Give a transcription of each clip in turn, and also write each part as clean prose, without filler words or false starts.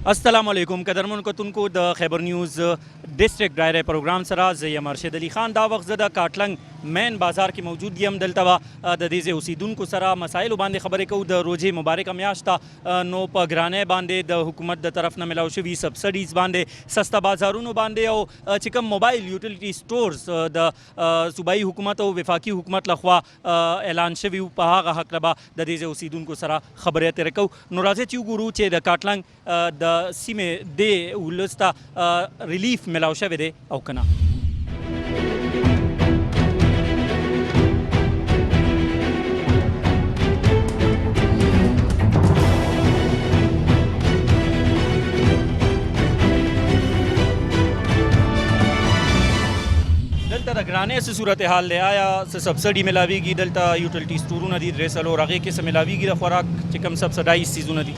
अस्सलाम वालेकुम कदरमन कतुनको द खैबर न्यूज़ डिस्ट्रिक्ट डायरे प्रोग्राम सरा ज़ैम अरशद अली खान दा वक्त ज़दा काटलंग मेन बाजार की मौजूद यम दलतवा द देज़े उसीदुनको सरा मसाइल बांधे खबर को द रोजे मुबारक म्याश्ता नो प ग्राने बांधे द हुकूमत द तरफ न मिलाव शवी सब्सिडीज़ बांधे सस्ता बाजारों बांधे और चिकम मोबाइल यूटिलिटी स्टोर्स द सूबाई हुकूमत और वफाकी हुकूमत लखवा ऐलान शवी पहागा हकलबा द देज़े उसीदुनको सरा खबर तरको नोराजे च्यू गुरु चे द काटलंग द सीमे दे उलस्ता रिलीफ मिलाव शवे दे औ कना दलता ग्राने से सूरत हाल ले आया से सब्सिडी मिलावीगी दलता यूटिलिटी स्टोरों नदी ड्रेसल और आगे के से मिलावीगी खुराक चिकम सब्सिडाइज चीज़ों नदी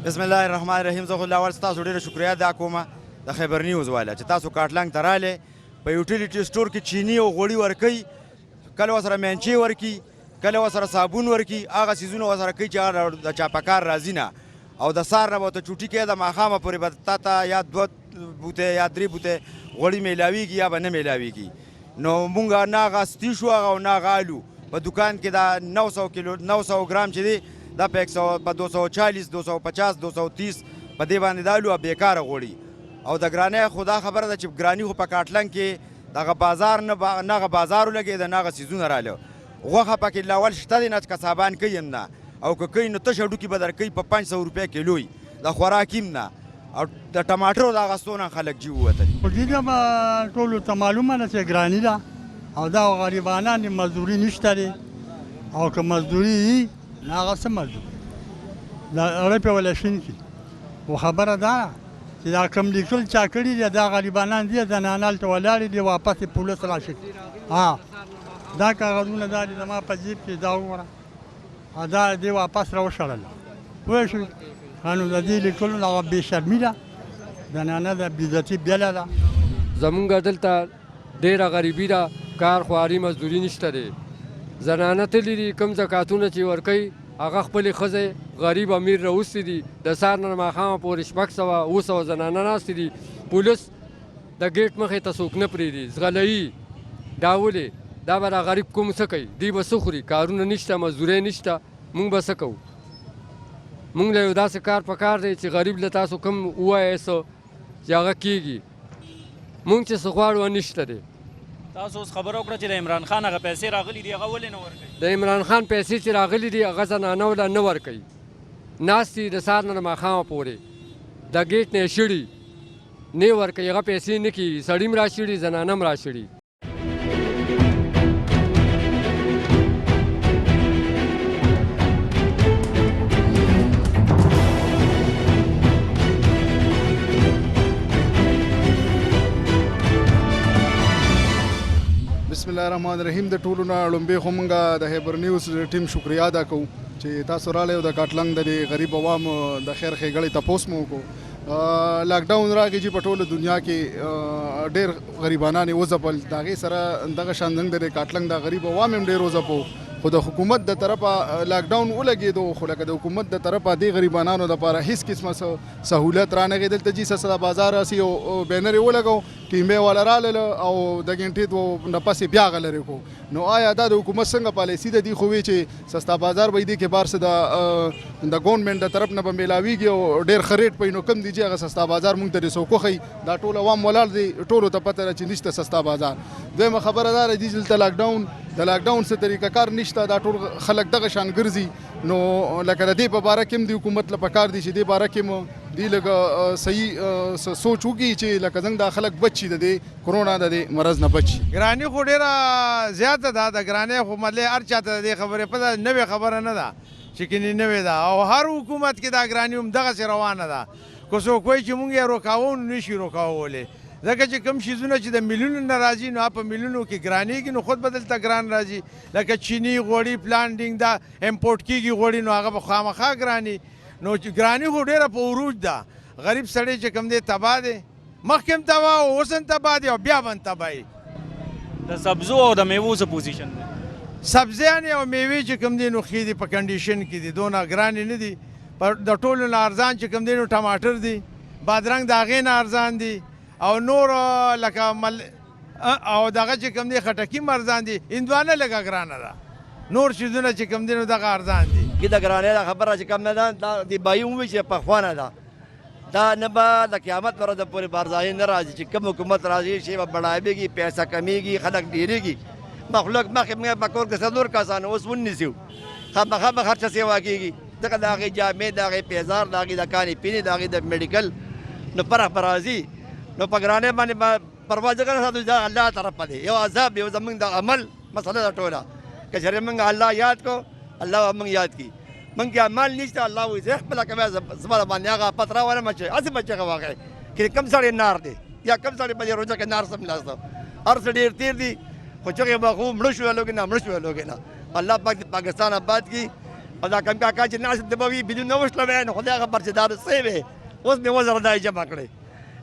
बिस्मिल्लाहिर्रहमानिर्रहीम ज़खुल्लाह तासु ډېره शुक्रिया अदा کوم د خیبر نیوز والا چې تاسو کاټلنګ ته راغلې په یوټیلیټي سټور کې چینی او غوړي ورکوي کله ورسره مینچې ورکي کله ورسره صابون ورکي هغه څیزونه ورسره کوي چې هغه د چاپکار راځي نه او د سهار نه به ورته چوټي کوي د ماښامه پورې به تا ته یا 2 بوتې یا 3 بوتې غوړي میلاویږي یا به نه میلاویږي نو مونږ نه هغه ستی شو هغه او نه هغه الو په دوکان کې دا 900 ګرام چې دی دا په 240 250 230 په دې باندې دا الو بیکاره غوړي او د ګرانۍ خدا خبره ده چې ګراني خو په کاټلنګ کې دغه بازار نه هغه بازار ولګېد نه هغه څیزونه راله غوښه پکې لاول شته دی نه چې کسابان کوي هم نه او که کوي نو تشه ډوکي به درکوي په 500 روپۍ کیلوی د خوراک هم نه او د ټماټرو د اخیستو نه خلک جي ووتلي خو دې به ټولو ته معلومه ده چې ګراني ده او دا غریبانان مزدوري نشته دی او که مزدوري وي نو هغه څه مزدوري دا اړې په ولا شین کي خو خبره ده چې دا کوم لیکل چا کړي دي دا غریبانان دي زنانه هلته ولاړې دي واپس یې پولیس راشي دا کاغذونه دا دي زما په جیب کې دا وګوره دا دې واپس راوشړل پوه شوې نو د دې لیکلو نه هغه بېشرمي ده زنانه د بېعزتي بېله ده زمونږ دلته ډېره غریبي ده کار خواري مزدوري نشته دی زنانه تللي دي کوم زکاتونه چې ورکوي هغه خپلې ښځې غریب امیر راوستي دي د سهار نه ماښامه پورې 600 زنانه ناستې دي پولیس د ګیټ مخې ته څوک نه پرېږدي ځغلوي دا ولې دا به دا غریب کوم څه کوي دوی به څه خوري کارونه نشته مزدورۍ نشته موږ به څه کوو موږ له یو داسې کار پکار دی چې غریب له تاسو کوم ووایئ څه چې هغه کېږي موږ چې څه غواړو نشته دی تاسو اوس خبره وکړه چې د عمران خان هغه پیسې راغلي دي هغه ولې نه ورکوي د عمران خان پیسې چې راغلي دي هغه زنانه وله نه ورکوي ناست دي د سهار نه ماښامه پورې د ګیټ نه یې شړي نه یې ورکوي هغه پیسې نه کېږي سړي هم راشړي زنانه هم راشړي بسم الله الرحمن الرحیم د ټولو نه لومبې خو مونږ د خیبر نیوز ټیم شکریا ادا کوو چې تاسو راغلی او د کاټلنګ د غریب عوامو د خیر ښېګړې تپوس مو وکړو لاکډاون راغی چې په ټوله دنیا کې ډېر غریبانان یې وځپل د هغې سره دغه شان زموږ د کاټلنګ د غریب عوام هم ډېر وځپو خو د حکومت د طرفه لاکډاون ولګېدو خو لکه د حکومت د طرفه دې غریبانانو دپاره هېڅ قسمه سهولت رانغې دلته جي سسله بازار راسي او بینر یې ولګو ټیمې والا راغلل او د ګنټې دوه نه پسې بیا هغه لرې کړو نو آیا دا د حکومت څنګه پالیسي ده دي خو وی چې سستا بازار به دې کې بار څه د ګورنمنټ د طرف نه به میلاویږي او ډېر ښه ریټ پوي نو کم دي چې هغه سستا بازار مونږ ته څوک وښیي دا ټول عوام ولاړ دي ټولو ته پته ده چې نشته سستا بازار دویمه خبره دا ده چې دلته لاکډاون د لاکډاون څه طریقه کار نشته دا ټول خلک دغه شان ګرځي نو لکه د دې په باره کې هم د حکومت له پکار دي چې دې باره کې هم دی لږ صحیح سوچ وکړي چې لکه څنګه دا خلک بچ شي د دې کرونا د دې مرض نه بچ شي ګراني خو ډېره زیاته ده د ګرانۍ خو مطلب هر چا ته د دې خبرې پته نوې خبره نه ده چې کني نوې ده او هر حکومت کې دا ګراني هم دغسې روانه ده که څوک وایي چې مونږ یې روکاوو نو نشي روکاولی ځکه چې کوم شیزونه چې د میلیونو نه راځي نو په میلیونو کې ګرانېږي نو خود به دلته ګران راځي لکه چینی غوړي پلانډینګ دا امپورټ کېږي غوړي نو هغه به خامخا ګراني نو ګراني خو ډېره په عروج ده غریب سړی چې کوم دی تباه دی مخکې هم تباه او اوس هم تباه دی او بیا به هم تباهي د سبزو او د میوو څه پوزیشن دی سبزیانې او میوې چې کوم دي نو ښې دي په کنډیشن کې دي دونه ګرانې نه دي د ټولو نه ارزان چې کوم دی نو ټماټر دي، بادرنګ د هغې نه ارزان دي، او نور لکه او دغه چې کوم دی خټکي م ارزان دي، هندوانه لږه ګرانه ده، نور شیزونه چې کوم دی نو دغه ارزان دي. کې د ګرانۍ دا خبره چې کم نه ده دا د بایي ووایي چې پخوانه ده، دا نه به د قیامت ورځ پورې بارځایي نه راځي چې کوم حکومت راځي شی به بړایږي، پیسه کمیږي، خلک ډېرېږي. مخلوق مخکې موږ په کور کې څلور کسان اوس ونیسو، خامخا به هر څه سیوا کېږي، ځکه د هغې جامې، د هغې پیزار، د هغې د کانې پینې، د هغې د میډیکل نو فرق به راځي. نو په ګرانۍ باندې به پروا ځکه نه ساتو دا الله طرفه دی، یو عذاب دی، یو زموږ د عمل مسله ده ټوله. که چېرې موږ الله یاد کو الله به موږ یاد کړي. موږ کې عمل نشته، الله وایي زه خپله کوم زما باندې هغه آفت راولم چې هسې به چغه واقع کې کوم سړی نار دی یا کوم سړی په دې روژه کې نار سملاستو، هر څه ډېر تېر دي، خو چغې به خو مړه شوې لوګې نه، مړه شوې لوګې نه. الله پاک پاکستان آباد کړي. او دا کم کاکا چې ناست د به وي بدون نه وشله نو خدای خبر چې دا څه وې، اوس مې 2000 دا جمع کړی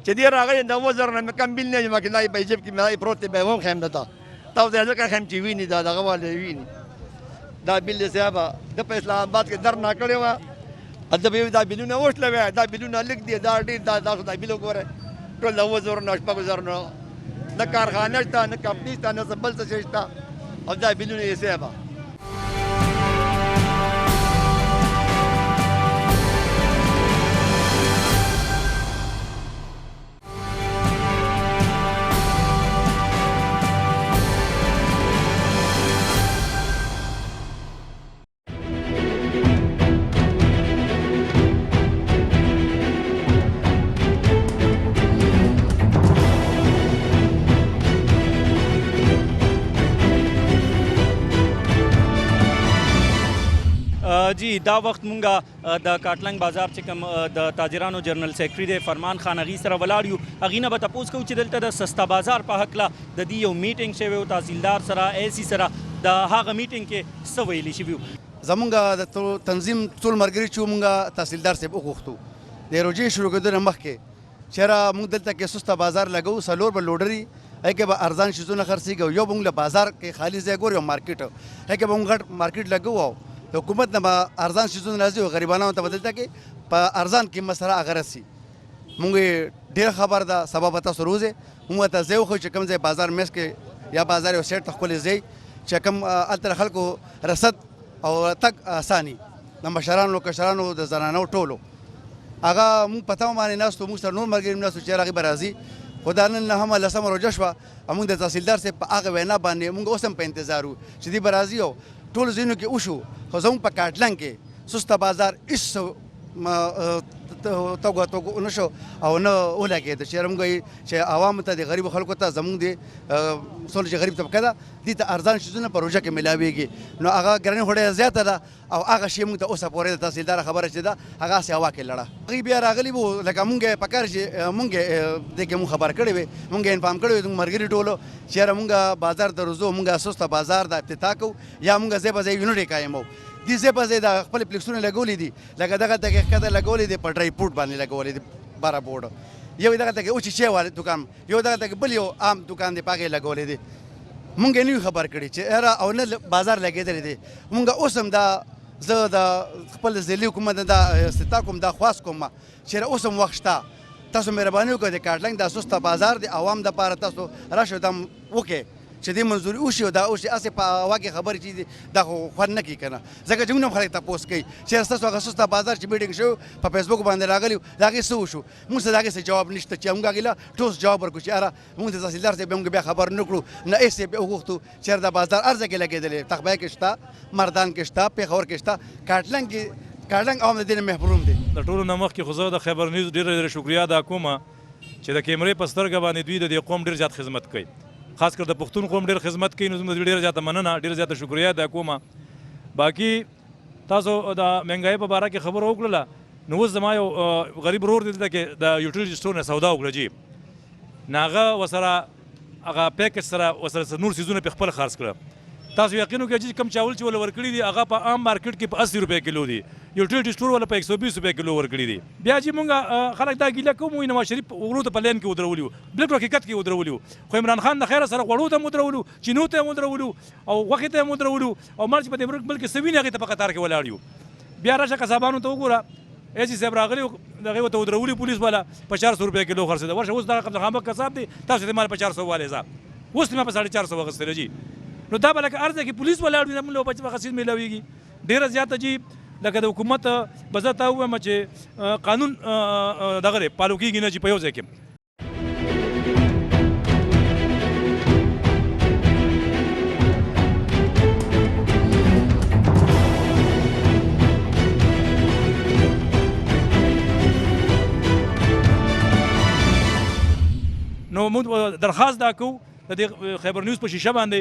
چې دې راغلی د 2000 نه مې کم بیل نه جمع کړي، دا یې په جیب کې مې پروت دی، به یې هم خیم درته تاسو یې ځکه خیم چې ویني دا دغه والی ویني. دا بیل دی صاحبه د په اسلام آباد کې در نه کړی وه، هلته به یې دا بیلونه وشله وی، دا بیلونه لږ دي، دا ډېر تاسو دا بیل وګورئ ټول د 2000 نه 6000 نه، نه کارخانه شته، نه کمپني شته، نه څه بل څه شی شته، او دا بیلونه یې صاحبه. جی دا وخت مونږه د کاټلنګ بازار چې کوم د تاجرانو جنرال سیکرټري دی فرمان خان هغې سره ولاړ یو. هغې نه به تپوس کوو چې دلته د سستا بازار په هکله د دې یو میټینګ شوی و تحصیلدار سره ایسي سره، د هغه میټینګ کې څه ویلي شوي وو. زمونږ د تنظیم ټول ملګري چې مونږ تحصیلدار صاحب وغوښتو د روژې شروع کېدو نه مخکې چېرې مونږ دلته کې سسته بازار لګوو، څلور به لوډري هغې کې به ارزان شیزونه خرڅېږي، یو به مونږ له بازار کې خالي ځای ګورو، یو مارکیټ هغې کې به مونږ غټ مارکیټ لګوو، او د حکومت نه به ارزان شیزونه راځي او غریبانو ته به دلته کې په ارزان قیمت سره هغه رسي. مونږ ډېره خبر ده، سبا به تاسو روزئ مونږ ته ځای وښیو چې کوم ځای بازار میس کې یا بازار یو سیټ ته ښکلی ځای چې کوم هلته خلکو رسد او تګ اساني، د مشرانو کشرانو د زنانو ټولو هغه مونږ په تمه باندې ناست وو، مونږ سره نور ملګري هم ناست وو چې هغې به راځي. خو دا نن همه 10مه روژه شوه او مونږ د تحصیلدار صاحب په هغه وینا باندې مونږ اوس هم په انتظار وو چې دوی به راځي، او ټولو ځایونو کې وشو. خو زموږ په کاټلنګ کې سسته بازار هېڅ توګه نشو او نه ولګېده چې موږ چې عوامو ته د غریبو خلکو ته زموږ د څومره چې غریب طبقه ده دې ته ارزان شیزونه په روژه کې میلاویږي، نو هغه ګراني خو ډېره زیاته ده، او هغه شی موږ ته اوسه پورې د تحصیلدار خبره چې ده هغه هسې هوا کې لړه. هغوی بیا راغلي وو، لکه مونږ یې پکار چې مونږ دې کې مونږ خبر کړی وې، مونږ یې انفارم کړی وې زموږ ملګري ټولو چې یاره مونږ بازار ته روزو، مونږ سسته بازار د افتتاح کوو یا مونږ ځای په ځای یونټ قایموو. دې ځای په ځای د خپل پلیکسونه لګولي دي، لکه دغه ته کې ښکته لګولي دي، په ډرای فروټ باندې لګولي دي 12 بورډ، یو دغه ته کې اوچې چای والے دوکان، یو دغه ته کې بل یو عام دوکان دی په هغې لګولي دي. مونږ یې نه خبر کړي چې یاره او نه بازار لګېدلی دی. مونږ اوس هم دا زه د خپل ضلعي حکومت نه دا استطاع کوم، دا خواست کوم چې اوس هم وخت شته، تاسو مهرباني وکړئ د کاټلنګ دا سسته بازار د عوام دپاره تاسو راشئ دا وکړئ چې دې منظوري وشي او دا وشي، هسې په هوا کې خبرې چې دي دا خو خوند نه کوي که نه، ځکه چې موږ هم خلک تپوس کوي چې ستاسو هغه سسته بازار چې میټینګ شوی په فیسبوک باندې راغلی د هغې څه وشو. موږ ته د هغې څه جواب نشته چې موږ هغې له ټوس جواب ورکړو چې یاره موږ د تحصیلدار صاحب موږ بیا خبر نه کړو، نه هېڅ یې وغوښتو چې یاره دا بازار هر ځای کې لګېدلی، تخبیه کې شته، مردان کې شته، پېښور کې شته، کاټلنګ کې کاټلنګ عوام د دې نه محروم دي. د ټولو نه مخکې خو زه د خیبر نیوز ډېره شکریه ادا کوم چې د کیمرې په سترګه باندې دوی د دې قوم ډېر زیات خدمت کوي، خاص کر د پښتون قوم ډېر خدمت کوي، نو زموږ ډېره زیاته مننه، ډېره زیاته شکریه ادا کوم. باقي تاسو د مهنګایۍ په باره کې خبره وکړله، نو اوس زما یو غریب ورور دی دلته کې د یوټیلیټي سټور نه سودا وکړه جي، نو هغه ورسره هغه پیکج سره ورسره نور څیزونه پې خپل خرڅ کړه. تاسو یقین وکړئ چې کوم چاول چې ول ورکړي دي هغه په عام مارکیټ کې په 80 روپۍ کیلو دي، یوټیلیټي سټور ول په 120 روپۍ کیلو ورکړي دي. بیا چې مونږ خلک دا ګیله کوم وي نواز شریف ورو ته په لین کې ودرولي وو، بالکل حقیقت کې ودرولي وو، خو عمران خان د خیره سره غوړو ته هم ودرولو، چینو ته هم ودرولو او غوښې ته هم ودرولو، او مال چې په دې ملک کې څه ویني هغې ته په قطار کې ولاړ یو. بیا راشه قصابانو ته وګوره ایسی صاحب راغلی دغه ته ودرولي پولیس والا په 400 روپیا کیلو خرڅېده ورشه اوس دغه خامک کساب دی تاسو دې مال په 400 والے صاحب اوس مې په 450 وغستل جی نو دا بلکه ارزه کې پولیس ولاړ دي موږ په خاصیت ملويږي ډیره زیاته جی لکه د حکومت بزتا وایم چې قانون دغه پالو کېږي نه چې په یو ځای کې نو موږ درخواست دا کوو د خیبر نیوز په شیشه باندې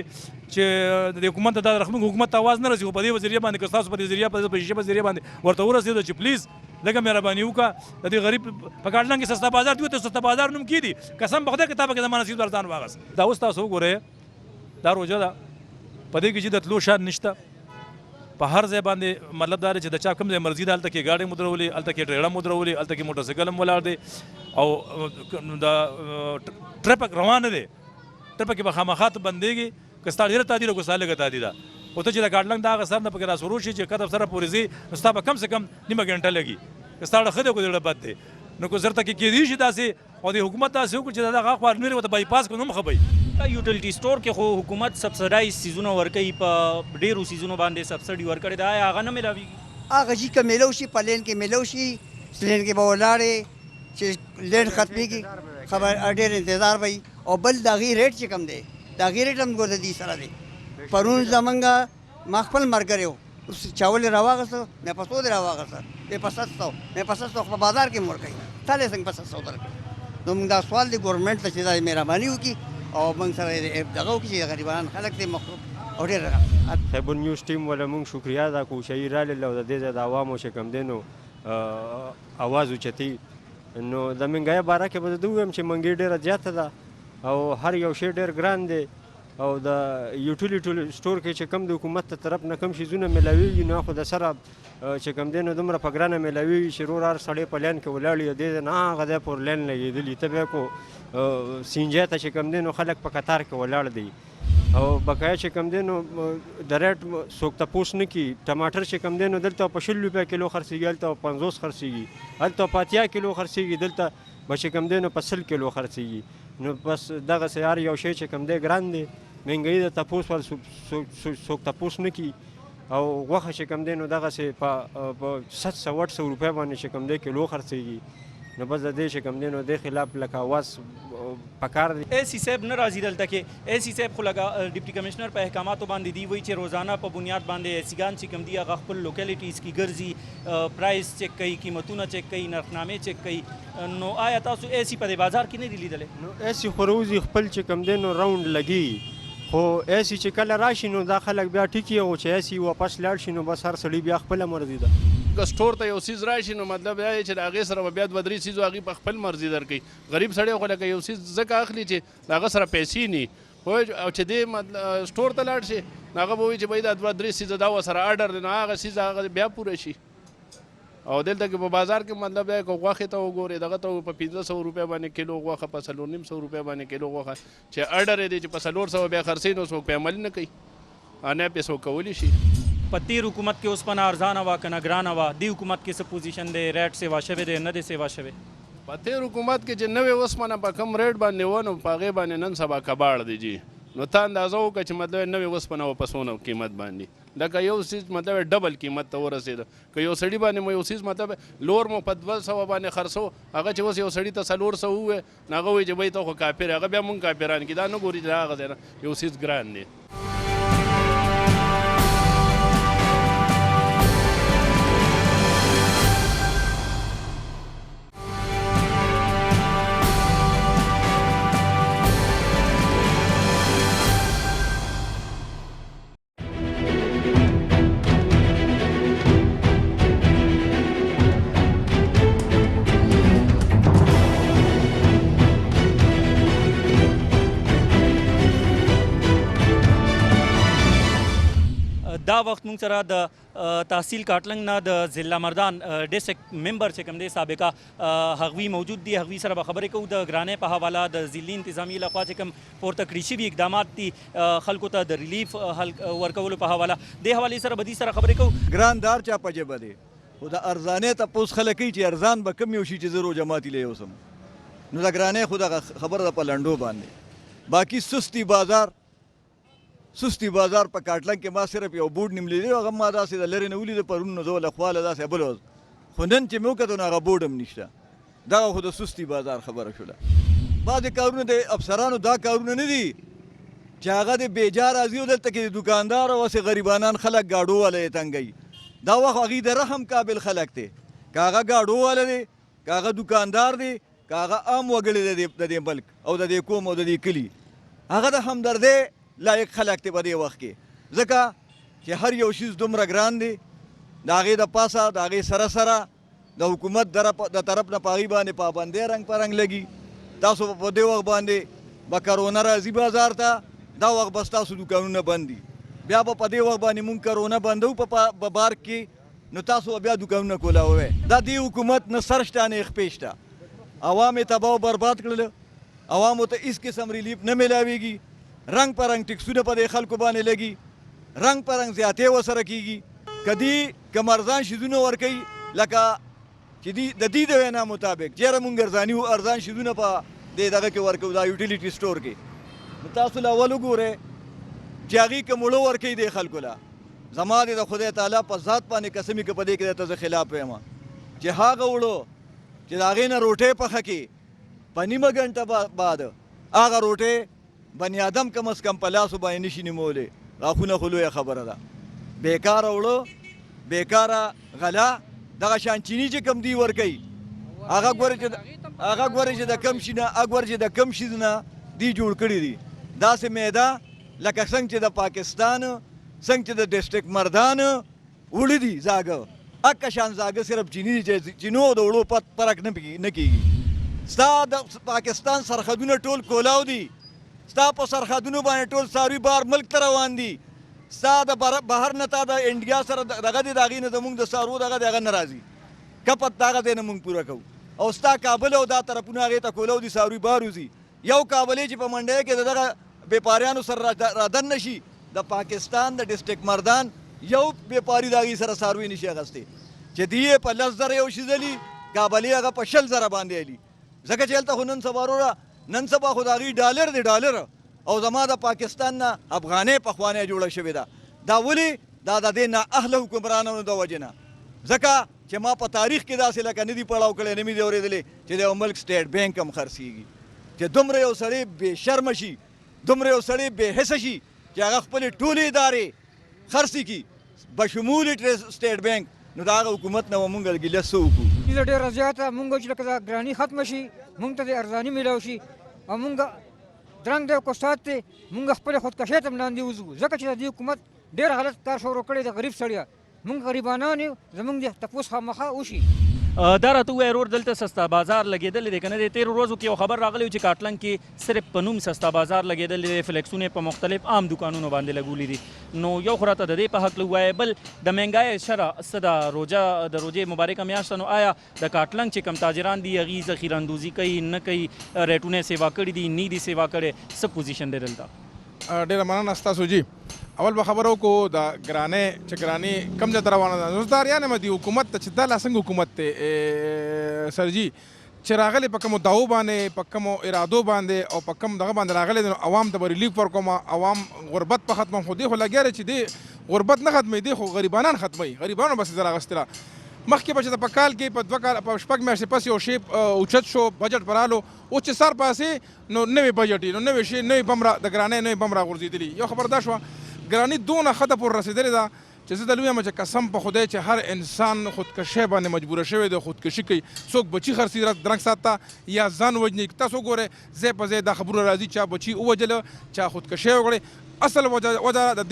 چې د حکومت د حکومت आवाज نه رسي په دې وزیریا باندې که تاسو په دې ذریعہ په شیشه په ذریعہ باندې ورته ورسېد چې پلیز لکه مهرباني وکړه د دې غریب په کاټلنګ کې سستا بازار دی ته سستا بازار نوم کیدی قسم په خدای کتابه کې زمانه سید ورځان واغس دا اوس تاسو وګورئ دا روزه ده په دې کې چې د تلو شان نشته په هر ځای باندې مطلب دا چې د چا کوم ځای مرضی ده هلته کې ګاډۍ مدرولې هلته کې ټریړه مدرولې هلته کې موټر سایکل هم ولاړ دی او د ټرافیک روانه دی ټرافیک کې به خامخا ته بندېږي که ستا ډېره تادي ده که ستا لږه تادي ده خو ته چې د کاټلنګ د هغه سر نه پکې راسورو شي چې کتب سره پورې ځي نو ستا به کم سے کم نیمه ګنټه لګي که ستا ډېره ښه دی که ډېره بد دی نو که زر ته کې کېدی شي داسې او د حکومت داسې وکړي چې دغه خوا نورې ورته بایپاس کړو نو هم ښه به یوټیلیټي سټور کې خو حکومت سبسایډایز سیزونه ورکوي په ډېرو سیزونو باندې سبسډي ورکړې ده آیا هغه نه میلاویږي هغه شي که میلو شي په لین کې میلو شي لین کې به ولاړې چې لین ختمېږي خبر ډېر انتظار وي او بل د هغې ریټ چې کم دی د هغې ریټ هم ګوره دي سره دی پرون زمونږ ما خپل ملګری و چاول یې راواغسته مې په 100 راواغسته مې په 700 مې په 700 په بازار کې مور کوي تا له څنګه په 700 درکړي نو موږ دا سوال دی ګورنمنټ ته چې دا مهرباني وکړي او موږ سره دغه وکړي چې غریبان خلک دې مخلوق او ډېر خیبر نیوز ټیم ولا موږ شکریا ادا کوو چې راغلل او د دې د عوامو چې کم دی نو اواز اوچتي نو د مهنګۍ باره کې به زه ووایم چې مهنګي ډېره زیاته ده او هر یو شی ډېر ګران دی او د یوټیلیټي سټور کې چې کم د حکومت ته طرف نه کم شیزونه میلاویږي نو خو د سره چې کم دی نو دومره په ګرانه میلاویږي چې رور هر سړی په لین کې ولاړ یو دی نه هغه دی پر لین لګېدلي ته بیا کو سینجا ته چې کم دی نو خلک په قطار کې ولاړ دی او بقایا چې کم دی نو د ریټ څوک تپوس نه کي ټماټر چې کم دی نو دلته په 60 روپیا کیلو خرڅېږي هلته 50 خرڅېږي هلته په 80 کیلو خرڅېږي دلته به چې کم دی نو په 100 کیلو خرڅېږي نو بس دغسې هر یو شی چې کم دی ګران دی مهنګۍ د تپوس ول څوک تپوس نه کي او غوښه چې کم دی نو دغسې په 700-800 روپیا باندې چې کم دی کیلو خرڅېږي نو بس د دې چې کم دی نو دې خلاف لکه اواز پکار دی اے سی صاحب نه راځي دلته کې اے سی صاحب خو لګا ډیپټي کمشنر په احکاماتو باندې دی وایي چې روزانه په بنیاد باندې ایسیګان چې کم دی هغه خپل لوکیلیټیز کې ګرځي پرایس چیک کوي قیمتونه چیک کوي نرخنامې چیک کوي نو آیا تاسو اے سی په دې بازار کې نه دی لیدلی نو اے سی خو روزي خپل چې کم دی نو راوند لګي خو اے سی چې کله راشي نو دا خلک بیا ټیکي او چې اے سی واپس لاړ شي نو بس هر سړي بیا خپله مرضي ده که سټور ته یو سیز راشي نو مطلب دا دی چې د هغې سره به بیا 2-3 سیز هغې په خپل مرضي درکوي غریب سړی خو لکه یو سیز ځکه اخلي چې د هغه سره پیسې ني او چې دې سټور ته لاړ شي نو هغه به وایي چې بهی دا 2-3 سیزه دا ورسره اډر دی نو هغه سیز هغه بیا پوره شي او دلته کې په بازار کې مطلب دی که غوښې ته وګورې دغه ته په 1500 روپیا باندې کیلو غوښه په 450 روپیا باندې کیلو غوښه چې اډر یې دی چې په 400 بیا خرڅوي نو څوک پې عمل نه کوي نه پې څوک کولی شي په تیر حکومت کې اوسپنه ارزانه وه که نه ګرانه وه دې حکومت کې څه پوزیشن دی ریټ سیوا شوی دی نه دی سیوا شوی په تیر حکومت کې چې نوې اوسپنه په کم ریټ باندې و نو په هغې باندې نن سبا کباړ دی جي نو تا اندازه وکړه چې مطلب نوې اوسپنه وه په څونه قیمت باندې لکه یو سیز مطلب ډبل قیمت ته ورسېده که یو سړي باندې مو یو سیز مطلب لور مو په 200 باندې خرڅو هغه چې اوس یو سړي ته 400 ووایي نو هغه وایي چې بهی ته خو کافر هغه بیا مونږ کافران کي دا نه ګوري چې هغه ځای نه یو سیز ګران دی دا وخت موږ سره د تحصیل کاټلنګ نه د ضلع مردان ډسټرکټ ممبر چې کوم دی سابقه هغوی موجود دي هغوی سره به خبرې کوو د ګرانۍ په حواله د ضلعي انتظامیې لخوا چې کوم پورته کړي شوي اقدامات دي خلکو ته د ریلیف ورکولو په حواله دې حوالې سره به دې سره خبرې کوو ګران دار چا په جبه دی خو د ارزانۍ تپوس خلک کوي چې ارزان به کم یو شي چې زه روژه ماتي له یوسم نو د ګرانۍ خو دغه خبره ده په لنډو باندې باقي سستی بازار په کاټلنګ کې ما صرف یو بورډ نیم لیدلی هغه ما داسې د لرې نه ولیده پرون نو زه له خواله داسې بل وز خو نن چې مې وکتو نو هغه بورډ هم نشته دغه خو د سستی بازار خبره شوله بعضې کارونه د افسرانو دا کارونه نه دي چې هغه د بیجا راځي او دلته کې د دوکاندار او هسې غریبانان خلک ګاډو والا یې تنګوي دا وخت هغوی د رحم قابل خلک دی که هغه ګاډو والا دی که هغه دوکاندار دی که هغه عام وګړی دی د دې ملک او د دې قوم او د دې کلي هغه د همدردۍ لایق خلک دی په دې وخت کې ځکه چې هر یو شیز دومره ګران دی د هغې د پاسه د هغې سره د حکومت د طرف نه په هغې باندې پابندۍ رنګ په رنګ لګي تاسو په دې وخت باندې به کرونا راځي بازار ته دا وخت به ستاسو دوکانونه بند دي بیا به په دې وخت باندې مونږ کرونا بندو په بار کې نو تاسو بیا دوکانونه کولاوئ دا دې حکومت نه سر شته نه یې خپې شته عوام یې تباه و برباد کړل عوامو ته هېڅ قسم ریلیف نه میلاویږي رنګ په رنګ ټکسونه په دې خلکو باندې لګي رنګ په رنګ زیاتې ورسره کېږي که ارزان شیزونه ورکوي لکه چې د دې د وینا مطابق چېرې مونږ ارزان شیزونه په دې دغه کې ورکوو دا یوټیلیټي سټور کې نو تاسو له اول وګورئ چې هغې که مړه ورکوي دې خلکو له زما دې د خدای تعالی په ذات باندې قسمي که په دې کې درته زه خلاف یم چې هغه وړو چې د هغې نه روټۍ پخه کړي په نیمه ګنټه بعد هغه روټۍ بني آدم کم از کم په لاسو باندې نشي نیمولی غاښونه خو لویه خبره ده بیکاره وړو بیکاره غلا دغه شان چیني چې کم دی ورکوي هغه ګورې چې د کم شي نه چې د کم شي نه دی جوړ کړي دي داسې میده لکه څنګه چې د پاکستان څنګه چې د ډسټرکټ مردان وړي دي زاګه اکه شان زاګه صرف چیني دي چې چینو د وړو فرق نه کېږي ستا د پاکستان سرحدونه ټول کولاو دي ستا په سرحدونو باندې ټول څاروي بار ملک ته روان دي ستا د بهر نه تا د انډیا سره دغه دی د هغې نه زمونږ د څاروو دغه دی هغه نه راځي کپت د هغه ځای نه مونږ پوره کوو او ستا کابل او دا طرفونه هغې ته کولاو دي څاروي بار وځي یو کابلې چې په منډۍ کې د دغه بیپاریانو سره رادن نه شي د پاکستان د ډسټرکټ مردان یو بیپاري د هغې سره څاروي نشي اخیستی چې دی یې په 10,000 یو شي ځلي کابلې هغه په 20,000 باندې علي ځکه چې هلته خو نن سبا وروره نن سبا خو د هغې ډالر دی ډالر او زما د پاکستان نه افغانۍ پخوانۍ جوړه شوې ده دا ولې دا د دې نااهله حکمرانانو د وجې نه ځکه چې ما په تاریخ کې داسې لکه نه دي پړاو کړی نه مې دي اورېدلی چې د یو ملک سټیټ بینک هم خرڅېږي چې دومره یو سړی بې شرمه شي دومره یو سړی بې حسه شي چې هغه خپلې ټولې ادارې خرڅې کړي بشمول سټیټ بینک نو د هغه حکومت نه به مونږ ګیله څه وکړو چیزه ډېره زیاته مونږ چې لکه دا ګراني ختمه شي مونږ ته د ارزاني میلاو شي او مونږ درنګ دی کوستاد دی مونږ خپلې خودکشۍ ته هم لاندې وځو ځکه چې د دې حکومت ډېر غلط کار شروع کړی د غریب سړیه مونږ غریبانان یو زمونږ د تپوس خامخا وشي دا راته ووایه ورور دلته سستا بازار لګېدلی دی که نه دی تېرو ورځو کې یو خبر راغلی و چې کاټلنګ کې صرف په نوم سستا بازار لګېدلی دی فلیکسونه په مختلف عام دوکانونو باندې لګولي دي نو یو خو راته د دې په هکله ووایه بل د مهنګای شره څه د روژې مبارکه میاشته نو آیا د کاټلنګ چې کم تاجران دي هغې ذخیره اندوزي کوي نه کوي ریټونه یې سیوا کړي دي نه دي سیوا کړی څه پوزیشن دی دلته ډېره مننه ستاسو جي اول به خبره وکړو د ګرانۍ چې ګراني کم ځای ته روانه ده نو زه دا ریان یم دې حکومت ته چې دا لا څنګه حکومت دی سرجي چې راغلی په کومو دعوو باندې په کومو ارادو باندې او په کوم دغه باندې راغلی دی نو عوام ته به ریلیف ورکوم عوام غربت په ختمم خو دې خو لګیا دی چې دې غربت نه ختموي دې خو غریبانان ختموي غریبانو بس زر اخیستله مخکې به چې په کال کې په 2 کال په 6 میاشتې پس یو شی اوچت شو بجټ پر رالو اوس چې سر پاسې نو نوی بجټ نو نوی شی نوی بم د ګرانۍ نوی بم راغورځېدلي یو خبر دا شوه ګراني دونه خطه پورې رسېدلې ده چې زه دلته وایم چې قسم په خدای چې هر انسان خودکشۍ باندې مجبوره شوی دی خودکشي کوي څوک بچي خرڅي درنګ ساعت ته یا ځان وژني تاسو ګورئ ځای په ځای دا خبرونه راځي چا بچي ووژله چا خودکشۍ وکړې اصل وجه د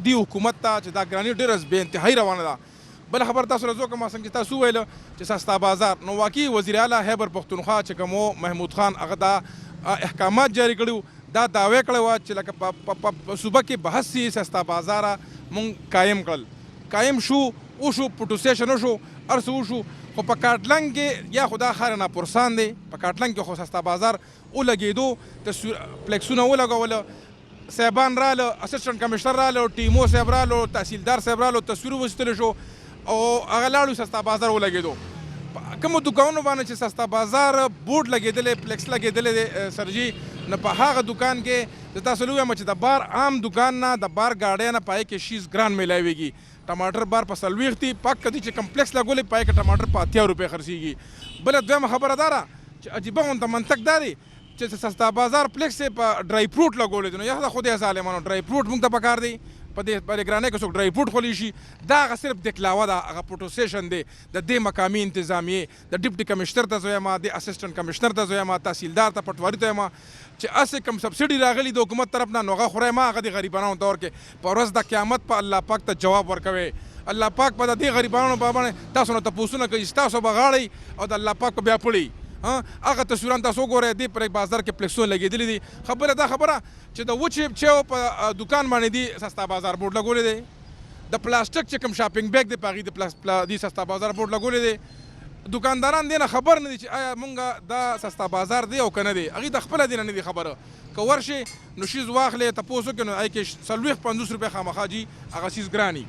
دې حکومت ته چې دا ګراني ډېره بې انتهایي روانه ده بل خبر تاسو راځو کوم څنګه چې تاسو ویل چې سستا بازار نو واقعي وزیر اعلی خیبر پښتونخوا چې کوم محمود خان هغه دا احکامات جاری کړي دا دعوی کړی وه چې لکه په صوبه کې بحث سي سستا بازاره مونږ قایم کړل قایم شو وشو پټوسیشن وشو هر څه وشو خو په کاټلنګ کې یا خو دا ښار ناپرسان دی په کاټلنګ کې خو سستا بازار ولګېدو فلیکسونه ولګوله صاحبان راله اسسټنټ کمشنر راله ټیمو صاحب راله تحصیلدار صاحب راله تصویر وستلی شو او هغه لاړو سستا بازار ولګېدو کومو دوکانونو باندې چې سستا بازار بورډ لګېدلی پلیکس لګېدلی دی سرجي نو په هغه دوکان کې د تاسو لویم چې د بار عام دوکان نه د بار ګاډۍ نه پای کې شیز ګران میلاویږي ټماټر بار په 40 دی پاک کدي چې کمپلیکس لګولې پای کې ټماټر په 80 روپۍ خرڅېږي بله دویمه خبره دا ده چې عجیبه غونته منطق دا دی چې سستا بازار پلیکس په ډرای فروټ لګولې دی نو یا خدای ظالمانو ډرای فروټ موږ ته پکار دی په دې ګرانۍ کې څوک ډرای فروټ خولی شي دا هغه صرف دکلاوه ده هغه پروټوسیشن دی د دې مقامي انتظامیې د ډیپټي کمشنر ته زه یم د اسسټنټ کمشنر ته زه یم تحصیلدار ته پټواري ته یم چې هسې کوم سبسډي راغلي د حکومت طرف نه نو هغه خورئ ما هغه د غریبانو دور کې په ورځ د قیامت په الله پاک ته جواب ورکوي الله پاک په دې غریبانو باندې تاسو نه تپوسونه کوي ستاسو به غاړئ او د الله پاک په بیا پړئ هغه تصویران تاسو وګورئ دې پر بازار کې پلیکسونه لګېدلي دي خبره دا خبره چې د وچې چیو په دوکان باندې دي سستا بازار بورډ لګولی دی د پلاستیک چې کوم شاپینګ بیگ دی په هغې د سستا بازار بورډ لګولی دی دوکانداران دې نه خبر نه دي چې آیا مونږ دا سستا بازار دی او که نه دی هغوی د خپله دې نه نه دي خبره که ورشي نو شیز واخلې تپوس وکړې نو هغې کې 40-50 روپۍ خامخا جي هغه شیز ګراني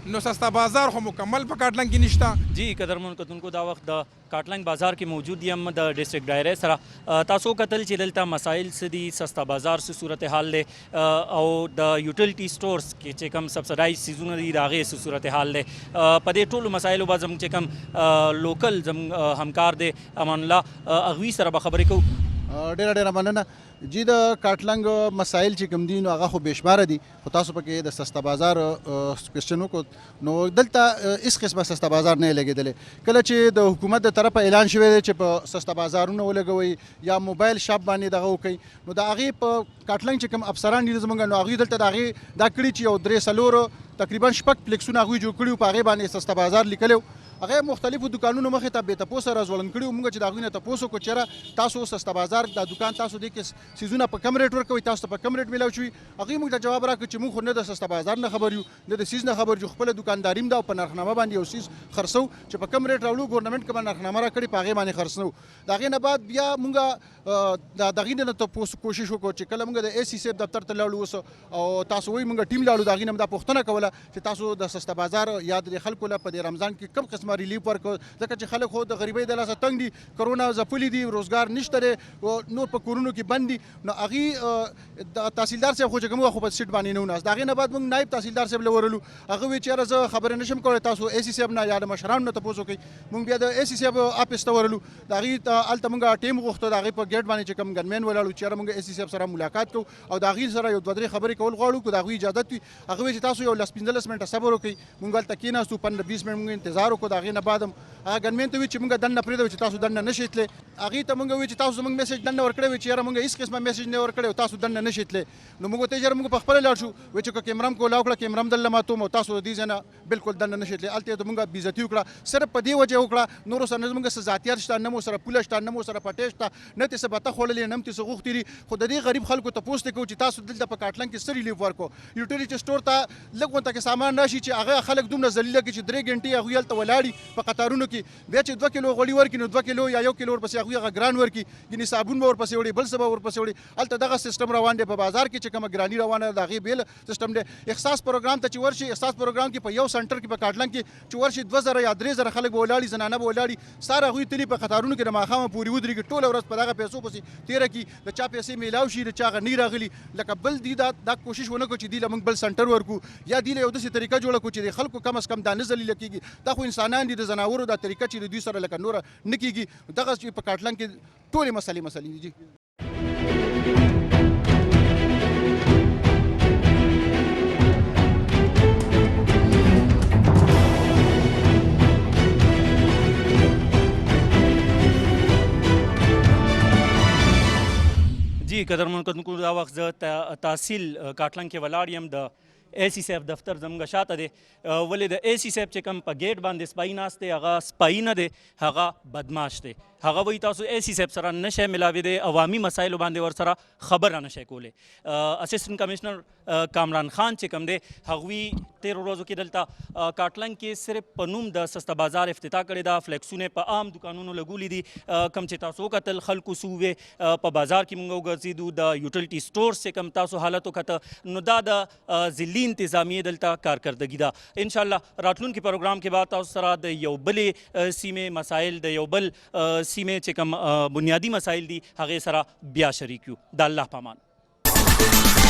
نو سستا بازار خو مکمل په کاټلنګ کې نشته جی قدرمن کتونکو دا وخت د کاټلنګ بازار کې موجود یم د ډسټرکټ ډایرې سره تاسو کتل چې دلته مسایل څه دي سستا بازار څه صورتحال دی او د یوټیلیټي سټورز کې چې کوم سبسډایز څیزونه دي د هغې څه صورتحال دی په دې ټولو مسایلو به زموږ چې کوم لوکل زموږ همکار دی امان الله هغوی سره به خبرې کوو ډېره مننه جی د کاټلنګ مسایل چې کوم دي نو هغه خو بېشماره دي خو تاسو پکې د سستا بازار کوېسچن وکړو نو دلته هېڅ قسمه سستا بازار نه لګېدلی کله چې د حکومت د طرفه اعلان شوی دی چې په سستا بازارونه ولګوئ یا موبایل شاپ باندې دغه وکړئ نو د هغې په کاټلنګ چې کوم افسران دي زموږ نو هغوی دلته د هغې دا کړي چې یو 3-4 تقریبا 6 پلیکسونه هغوی جوړ کړي په هغې باندې سستا بازار لیکلی هغه مختلفو دکانونو مخې ته بې تپوسه راځوړند کړي وو موږ چې د هغوی نه تپوس وکړو چېرې تاسو سستا بازار دا دکان تاسو دې کې څیزونه په کم ریټ ورکوئ تاسو ته په کم ریټ میلاو شوي هغوی موږ ته جواب راکړو چې موږ خو نه د سستا بازار نه خبر یو نه د څیز نه خبر یو خپله دوکانداري هم ده او په نرخنامه باندې یو څیز خرڅو چې په کم ریټ راوړو ګورنمنټ که به نرخنامه راکړي په هغې باندې خرڅنو د هغې نه بعد بیا موږ د هغې نه تپوس کوشش وکړو چې کله موږ د اے سی صاحب دفتر ته لاړو اوس او تاسو وایي موږ ټیم لاړو د هغې نه هم دا پوښتنه کوله چې تاسو د سستا بازار یا د خلکو له په دې رمضان کې کوم قسمه ریلیف ورکړو ځکه چې خلک خو د غریبۍ د لاسه تنګ دي کرونا ځپلي دي روزګار نشته دی نور په کورونو کې بند دي نو هغې د تحصیلدار صاحب خو چې کوم خو په سیټ باندې نه وناست د هغې نه بعد موږ نایب تحصیلدار صاحب له ورلو هغه وایي چې یاره زه خبرې نشم کولی تاسو اے سی صاحب نه یا د مشرانو نه تپوس وکړئ موږ بیا د اے سی صاحب آفس ته ورلو د هغې هلته موږ ټیم غوښته د هغې په ګیټ باندې چې کوم ګنمین ولاړو چې یاره موږ اے سی صاحب سره ملاقات کوو او د هغې سره یو 2-3 خبرې کول غواړو که د هغوی اجازت وي هغه وایي چې تاسو یو 10-15 منټه صبر وکړئ موږ هلته کېناستو 15-20 منټ موږ انتظار وکړو د هغې نه بعد هم هغه ګنمین ته وایي چې موږ دننه پرېږدو چې تاسو دننه نشئ تللی هغې ته موږ وایي چې تاسو زموږ میسج دننه ورکړی وي چې یاره موږ هېڅ قسمه میسج نه ورکړی او تاسو دننه نشئ تللی نو موږ ورته یاره موږ په خپله لاړ شو وایي چې که کیمره هم کولا وکړه کیمره هم دلته ماتوم او تاسو د دې ځای نه بلکل دننه نشئ تللی هلته یې موږ بېعزتي وکړه صرف په دې وجه وکړه نورو سره نه زموږ څه ذاتیات شته نه مو سره پوله شته نه مو سره پټۍ شته نه ترې څه بته خوړلې نه هم ترې څه غوښتي دي خو د دې غریب خلکو تپوس دې کوو چې تاسو دلته په کاټلنګ کې څه ریلیف ورکړو یوټیلیټي سټور ته لږ غونته کې سامان راشي چې هغه خلک دومره ذلیله کړي چې 3 ګنټې هغوی هلته ولاړي په قطارونو کې بیا چې 2 کیلو غوړي ورکړي نو 2 کیلو یا 1 کیلو ورپسې هغوی هغه ګران ورکړي یعنې صابون به ورپسې وړي بل څه به ورپسې وړي هلته دغه سیسټم روان دی په بازار کې چې کومه ګراني روانه ده د هغې بېل سیسټم دی احساس پروګرام ته چې ورشي احساس پروګرام کې په یو سنټر کې په کاټلنګ کې چې ورشي 2000 یا 3000 خلک به ولاړي زنانه به ولاړي ساره هغوی تلي په قطارونو کې د ماښامه پورې ودرېږي ټوله ورځ په دغه پیسو پسې تېره کړي د چا پیسې میلاو شي د چا هغه نه راغلي لکه بل دی دا کوشش ونه کړو چې دوی له موږ بل سنټر ورکړو یا دوی له یو داسې طریقه جوړه کړو چې د خلکو کم از کم دا نه ذلیله کېږي دا خو انسانان دي د ځناورو دا طریقه چې د دوی سره لکه نوره نه کېږي دغه چې په کاټلنګ کې ټولې مسلې دي جی قدرمن کتونکو دا وخت زه تحصیل کاټلنګ کې ولاړ یم د اے سی صاحب دفتر زموږ شاته دی ولې د اے سی صاحب چې کوم په ګیټ باندې سپایي ناست دی هغه سپایي نه دی هغه بدماش دی هغه وایي تاسو اے سی صاحب سره نشئ ملاوېدی عوامي مسایلو باندې ورسره خبره نشئ کولی اسسټنټ کمشنر کامران خان چې کوم دی هغوی تیرو ورځو کې دلته کاټلنګ کې صرف په نوم د سسته بازار افتتاح کړې ده. فلیکسونه په عام دکانونو لګولي دي کوم چې تاسو وکتل خلکو سووې په بازار کې موږ وګرځېدو د یوټیلیټي سټورز چې کوم تاسو حالت وکته نو دا د ضلعي انتظامیې دلته کارکردګي ده. انشاءالله راتلونکي پروګرام کې به تاسو سره د یو بلې سیمې مسایل د یو بل سیمې چې کوم بنیادي مسایل دي هغې سره بیا شریک یو. د الله پامان.